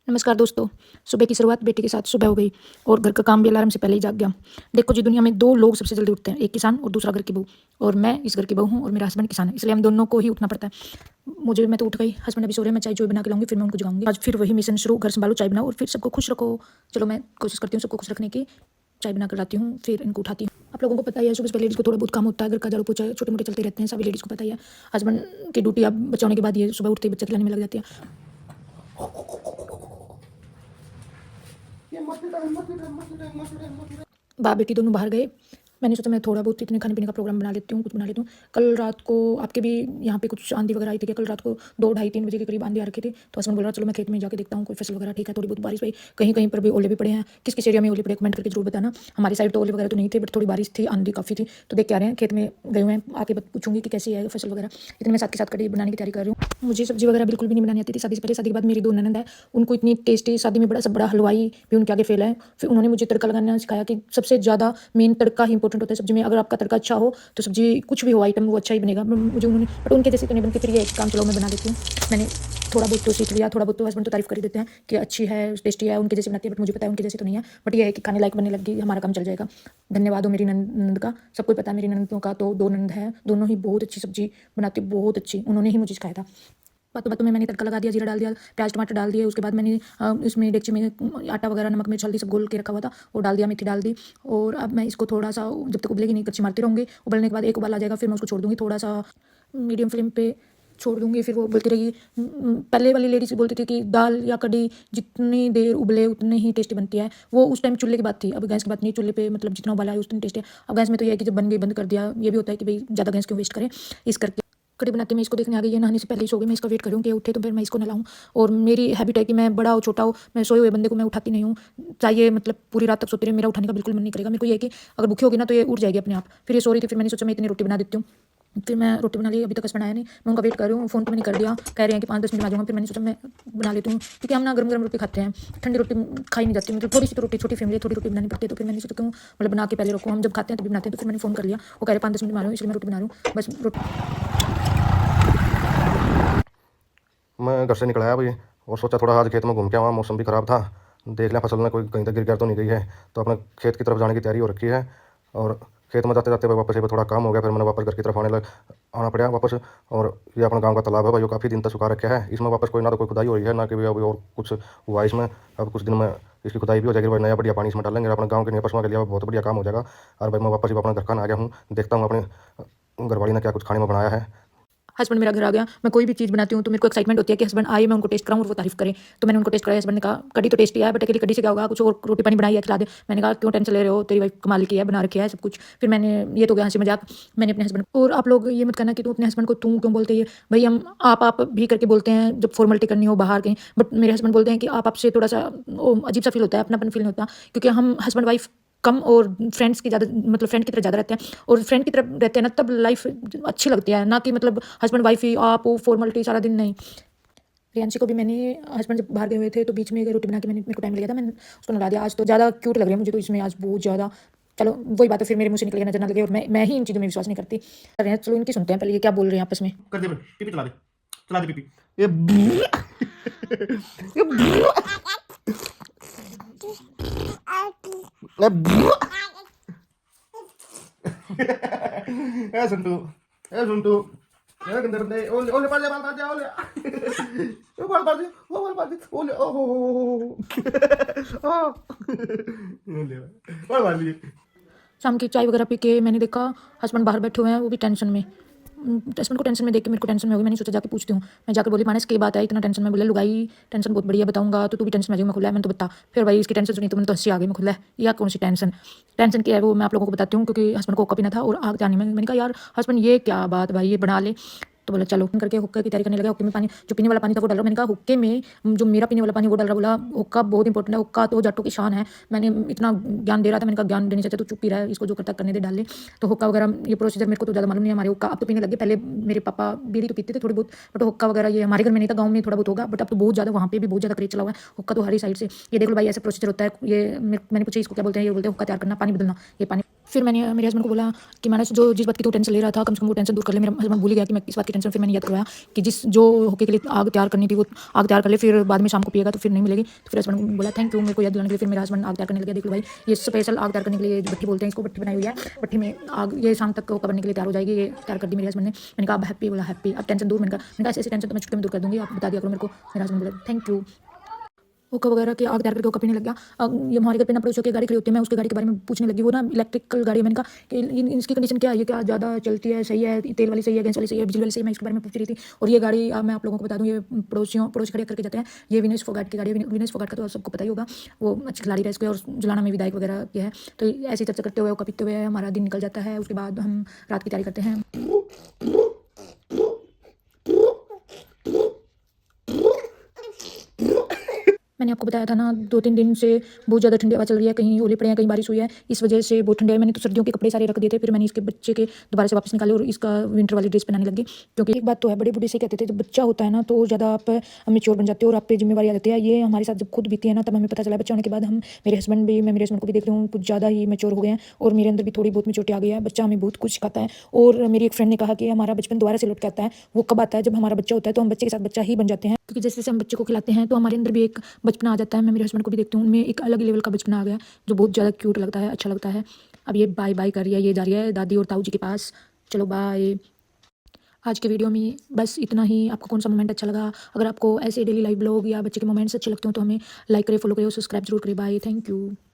नमस्कार दोस्तों। सुबह की शुरुआत बेटे के साथ सुबह हो गई और घर का काम भी अलार्म से पहले ही जाग गया। देखो जी, दुनिया में 2 लोग सबसे जल्दी उठते हैं, एक किसान और दूसरा घर की बहू। और मैं इस घर की बहू हूँ और मेरा हस्बैंड किसान है, इसलिए हम दोनों को ही उठना पड़ता है। मैं तो उठ गई, हस्बैंड अभी सो रहे हैं, मैं चाय-चूय बना के लाऊँगी, फिर मैं उनको जगाऊँगी। आज फिर वही मिशन शुरू, घर सँभालो, चाय बनाओ और फिर सबको खुश रखो। चलो मैं कोशिश करती हूँ सबको खुश रखने की। चाय बना कर लाती हूँ, फिर इनको उठाती हूँ। आप लोगों को पता ही है, सुबह-सुबह लेडीज़ को थोड़ा बहुत काम होता है, घर का झाड़ू-पोछा छोटे-मोटे चलते रहते हैं, सभी लेडीज़ को पता ही है। हस्बैंड की ड्यूटी अब बच्चा होने के बाद ये सुबह उठते ही बच्चा खिलाने में लग जाती है। बाप बेटी दोनों बाहर गए। मैंने सोचा मैं थोड़ा बहुत इतने खाने-पीने का प्रोग्राम बना लेती हूँ, कुछ बना लेती हूँ। कल रात को आपके भी यहाँ पे कुछ आँधी वगैरह आई थी क्या? कल रात को 2 ढाई 3 बजे के करीब आँधी आ रखी थी। तो हस्बैंड बोल रहा चलो मैं खेत में जाके देखता हूँ कोई फसल वगैरह ठीक है, थोड़ी बहुत बारिश हुई। कहीं-कहीं पर भी ओले भी पड़े हैं। किस-किस एरिया में ओले पड़े कमेंट करके ज़रूर बताना। हमारी साइड तो ओले वगैरह तो नहीं थे, बट थोड़ी बारिश थी, आँधी काफ़ी थी। तो देख के आ रहे हैं, खेत में गए हुए हैं, आके पूछूँगी कि कैसी है फसल वगैरह। इतने में साथ के साथ कढ़ी बनाने की तैयारी कर रही हूँ। मुझे सब्ज़ी वगैरह बिल्कुल भी नहीं बनानी आती थी शादी से पहले। शादी के बाद मेरी 2 ननद है, उनको इतनी टेस्टी, शादी में बड़ा से बड़ा हलवाई भी उनके आगे फेल है। फिर उन्होंने मुझे तड़का लगाना सिखाया कि सबसे ज़्यादा मेन तड़का ही इंपॉर्टेंट होता है सब्ज़ी में। अगर आपका तड़का अच्छा हो तो सब्ज़ी कुछ भी हो आइटम वो अच्छा ही बनेगा। मुझे उन्होंने बट उनके जैसी तो नहीं बनती। फिर ये एक काम चलो मैं बना देती हूँ। मैंने थोड़ा बहुत तो सीख लिया, थोड़ा बहुत तो हस्बैंड तो तारीफ़ कर ही देते हैं कि अच्छी है, टेस्टी है, उनके जैसी बनाती है, बट मुझे पता है उनके जैसी तो नहीं है। बट ये है कि खाने लायक बनने लग गई, हमारा काम चल जाएगा। धन्यवाद हो मेरी ननद का। सबको ही पता है मेरी ननदों का, तो 2 ननद हैं, दोनों ही बहुत अच्छी सब्ज़ी बनाती, बहुत अच्छी। उन्होंने ही मुझे सिखाया था। बातों-बातों में मैंने तड़का लगा दिया, जीरा डाल दिया, प्याज़ टमाटर डाल दिए। उसके बाद मैंने इसमें डेगची में आटा वगैरह, नमक, मिर्च, हल्दी सब घोल के रखा हुआ था, वो डाल दिया, मेथी डाल दी। और अब मैं इसको थोड़ा-सा जब तक उबलेगी नहीं, कच्ची मारती रहूँगी। उबलने के बाद एक उबाल आ जाएगा, फिर मैं उसको छोड़ दूँगी, थोड़ा-सा मीडियम फ्लेम पे छोड़ दूँगी, फिर वो उबलती रहेगी। पहले वाली लेडीज़ बोलती थी कि दाल या कढ़ी जितनी देर उबले उतनी ही टेस्टी बनती है। वो उस टाइम चूल्हे की बात थी, अब गैस की बात नहीं। चूल्हे पे मतलब जितना उबाला है उतनी टेस्टी है। अब गैस में तो ये है कि जब बन गई बंद कर दिया। ये भी होता है कि भई ज़्यादा गैस क्यों वेस्ट करें, इस करके। कढ़ी बनाते मैं इसको देखने आ गई है, नहाने से पहले ही सो गई। मैं इसका वेट कर रही हूँ कि ये उठे तो फिर मैं इसको नहलाऊँ। और मेरी हैबिट है कि मैं बड़ा हो छोटा हो, मैं सोए हुए बंदे को मैं उठाती नहीं हूँ। चाहे मतलब पूरी रात तक सोती रहे, मेरा उठाने का बिल्कुल मन नहीं करेगा। मेरे को ये है कि अगर भूखी होगी ना तो ये उठ जाएगी अपने आप। फिर ये सो रही थी, फिर मैंने सोचा मैं इतनी रोटी बना देती हूँ। फिर मैं रोटी बना ली, अभी तक हस्बैंड आया नहीं, मैं उनका वेट कर रही हूँ। फ़ोन तो मैंने कर दिया, कह रहे हैं कि 5-10 मिनट में आ जाऊँगा। फिर मैंने सोचा मैं बना लेती हूँ, क्योंकि हम ना गरम-गरम रोटी खाते हैं, ठंडी रोटी खाई नहीं जाती। मतलब थोड़ी-सी तो रोटी, छोटी फैमिली है, थोड़ी रोटी बनानी पड़ती है। तो फिर मैंने सोचा क्यों मतलब बना के पहले रखूँ, हम जब खाते हैं तभी बनाते हैं। तो फिर मैंने फ़ोन कर लिया, वो कह रहे 5-10 मिनट में आ रहा हूँ, इसलिए मैं रोटी बना रही हूँ। बस मैं घर से निकल आया भाई और सोचा थोड़ा आज खेत में घूम के आवा। मौसम भी ख़राब था, देख लिया फसल में कोई कहीं तक गिर गिर तो नहीं गई है। तो अपने खेत की तरफ जाने की तैयारी हो रखी है। और खेत में जाते जाते वापस ये थोड़ा काम हो गया, फिर मैंने वापस घर की तरफ आना पड़ा वापस। और ये अपना गांव का तालाब है भाई, जो काफ़ी दिन तक सुखा रखा है। इसमें वापस कोई ना तो कोई खुदाई हो रही है, ना कि अभी और कुछ हुआ है इसमें। अब कुछ दिन में इसकी खुदाई भी हो जाएगी भाई, नया बढ़िया पानी इसमें डालेंगे, अपने गाँव के नए पशुओं के लिए बहुत बढ़िया काम हो जाएगा। और भाई मैं वापस ही अपना घर का आ गया हूँ, देखता हूँ अपने घरवाली ने क्या कुछ खाने में बनाया है। हस्बैंड मेरा घर आ गया। मैं कोई भी चीज़ बनाती हूँ तो मेरे को एक्साइटमेंट होती है कि हस्बैंड आए, मैं उनको टेस्ट कराऊँ और वो तारीफ़ करें। तो मैंने उनको टेस्ट कराया, हस्बैंड ने कहा कढ़ी तो टेस्टी है, बट अकेली कढ़ी से क्या होगा, कुछ और रोटी पानी बनाई है खिला दे। मैंने कहा क्यों टेंशन ले रहे हो, तेरी वाइफ कमाल की है, बना रखी है सब कुछ। फिर मैंने ये तो गया हँसी मज़ाक। मैंने अपने हस्बैंड और आप लोग ये मत कहना कि तू अपने हस्बैंड को तू क्यों बोलते है। भई हम आप भी करके बोलते हैं जब फॉर्मेलिटी करनी हो बाहर कहीं। बट मेरे हस्बैंड बोलते हैं कि आपसे थोड़ा-सा ओ अजीब-सा फ़ील होता है, अपनापन फ़ील नहीं होता। क्योंकि हम हस्बैंड वाइफ कम और फ्रेंड्स की ज़्यादा मतलब फ्रेंड की तरह ज़्यादा रहते हैं। और फ्रेंड की तरह रहते हैं ना तब लाइफ अच्छी लगती है, ना कि मतलब हस्बैंड वाइफ ही आप वो फॉर्मेलिटी सारा दिन नहीं। प्रियांशी को भी मैंने हस्बैंड जब बाहर गए हुए थे तो बीच में रोटी बना के मेरे को टाइम लिया था, मैंने उसको नला दिया। आज तो ज़्यादा क्यूट लग रही है मुझे तो इसमें आज बहुत ज़्यादा। चलो वही बात है, फिर मेरे मुँह से निकले नज़र ना लगे, और मैं ही इन चीज़ों में विश्वास नहीं करती। कर रहे हैं, चलो इनकी सुनते हैं पहले ये क्या बोल रहे हैं आपस में। कर दे पीपी चला दे पीपी ए सुंटू ए सुंटू ए गंदे बंदे ओले ओले पाल ले बाल ओले ओ बाल दे ओले ओ हो ओले बाल मार लिए। शाम की चाय वगैरह पी के मैंने देखा हस्बैंड बाहर बैठे हुए हैं, वो भी टेंशन में। हस्बैंड को टेंशन में देख के मेरे को टेंशन में हो गई। मैंने सोचा जाके पूछती हूँ। मैं जाकर बोली मानस की बात है इतना टेंशन में। बोले लुगाई टेंशन बहुत बढ़िया बताऊंगा तो तू भी टेंशन में आ जाएगी। मैं खुला है, मैंने तो बता। फिर भाई इसकी टेंशन सुनी तो मैंने तो हंसी आ गई। मैं खुला है या कौन सी टेंशन, टेंशन क्या है वो मैं आप लोगों को बताती हूँ, क्योंकि हस्बैंड को कभी ना था और आग जाने में। मैंने कहा यार हस्बैंड ये क्या बात भाई, ये बना ले। तो बोला चलो करके हुक्के की तैयारी करने लगा। हुक्के में पानी जो पीने वाला पानी था वो डाल रहा। मैंने कहा हुक्के में जो मेरा पीने वाला पानी वो डाल रहा। बोला हुक्का बहुत इंपॉर्टेंट है, हुक्का तो जाटों की शान है। मैंने इतना ज्ञान दे रहा था, मैंने कहा ज्ञान देने चाहते तो चुप ही रहा है, इसको जो करता करने दे डाल ले। तो हुक्का वगैरह ये प्रोसीजर मेरे को तो ज़्यादा मालूम नहीं है। हमारे हुक्का अब तो पीने लगे, पहले मेरे पापा बीड़ी तो पीते थे थोड़ी बहुत, बट हुक्का वगैरह ये हमारे घर में नहीं था, गाँव में थोड़ा बहुत होगा, बट अब तो बहुत ज़्यादा वहाँ पे भी बहुत ज़्यादा क्रेज चला हुआ है हुक्का तो हर साइड से। ये देख लो भाई ऐसे प्रोसीजर होता है। ये मैंने पूछा इसको क्या बोलते हैं, ये बोलते हैं हुक्का तैयार करना, पानी बदलना। ये पानी फिर मैंने मेरे हस्बैंड को बोला कि मैंने जो जिस बात की तू टेंशन ले रहा था कम से कम वो टेंशन दूर कर ले। मेरा हस्बैंड भूल ही गया कि मैं इस बात की टेंशन। फिर मैंने याद करवाया कि जिस जो होके के लिए आग तैयार करनी थी वो आग तैयार कर ले, फिर बाद में शाम को पिएगा तो फिर नहीं मिलेगी। तो फिर हस्बैंड ने बोला थैंक यू मेरे को याद दिलाने के लिए। फिर मेरा हस्बैंड आग तैयार करने लगे। देख लो भाई, ये स्पेशल आग तैयार करने के लिए भट्टी बोलते हैं इसको, भट्टी बनाई हुई है। भट्टी में आग ये शाम तक करने के लिए तैयार हो जाएगी। ये तैयार कर दी मेरे हस्बैंड ने। मैंने कहा अब हैप्पी, बोला हैप्पी, अब टेंशन दूर। मैंने कहा ऐसी टेंशन तो मैं छुट्टी में दूर कर दूंगी, आप बता दिया करो मेरे को। मेरा हस्बैंड बोला थैंक यू। हुक्का वगैरह के आग तैयार करके हुक्का पीने लग गया। ये हमारे घर पे ना पड़ोसियों की गाड़ी खड़ी होती है, मैं उसकी गाड़ी के बारे में पूछने लगी। वो ना इलेक्ट्रिकल गाड़ी है। मैंने कहा कि इसकी कंडीशन क्या है, ये क्या ज़्यादा चलती है, सही है, तेल वाली सही है, गैस वाली सही है, बिजली वाली सही है, मैं इसके बारे में पूछ रही थी। और ये गाड़ी मैं आप लोगों को बता दूँ, ये पड़ोसी खड़े करके जाते हैं। ये विनेश फोगाट की गाड़ी है। विनेश फोगाट का तो सबको पता ही होगा, वो अच्छी खिलाड़ी रह इसको और जुलाना में विधायक वगैरह किया है। तो ऐसी चर्चा करते हुए हुक्का पीते हुए हमारा दिन निकल जाता है। उसके बाद हम रात की तैयारी करते हैं। मैंने आपको बताया था ना 2-3 दिन से बहुत ज़्यादा ठंडी हवा चल रही है, कहीं ओले पड़े हैं, कहीं बारिश हुई है, इस वजह से बहुत ठंडी है। मैंने तो सर्दियों के कपड़े सारे रख दिए थे, फिर मैंने इसके बच्चे के दोबारा से वापस निकाले और इसका विंटर वाली ड्रेस पहनाने लगी। क्योंकि एक बात तो है, बड़े बूढ़े से कहते थे जब बच्चा होता है ना तो ज़्यादा आप मैच्योर बन जाते हो और आप पे जिम्मेवारी आ जाती है। ये हमारे साथ जब खुद बीती है ना तब हमें पता चला। बच्चा होने के बाद हम मेरे हस्बैंड को भी देख रही हूँ कुछ ज़्यादा ही मैच्योर हो गए हैं और मेरे अंदर भी थोड़ी बहुत मैच्योरिटी आ गई है। बच्चा हमें बहुत कुछ सिखाता है। और मेरी एक फ्रेंड ने कहा कि हमारा बचपन दोबारा से लौट के आता है। वो कब आता है, जब हमारा बच्चा होता है तो हम बच्चे के साथ बच्चा ही बन जाते हैं। क्योंकि जैसे जैसे हम बच्चे को खिलाते हैं तो हमारे अंदर भी एक बचपना आ जाता है। मैं मेरे हस्बैंड को भी देखती हूँ, उनमें एक अलग ही लेवल का बचपना आ गया जो बहुत ज़्यादा क्यूट लगता है, अच्छा लगता है। अब ये बाय बाय कर रही है, ये जा रही है दादी और ताऊ जी के पास। चलो बाय। आज के वीडियो में बस इतना ही। आपको कौन सा मोमेंट अच्छा लगा? अगर आपको ऐसे डेली लाइफ ब्लॉग या बच्चे के मोमेंट्स अच्छे लगते हो तो हमें लाइक करें, फॉलो करें और सब्सक्राइब जरूर करें। Bye, thank you.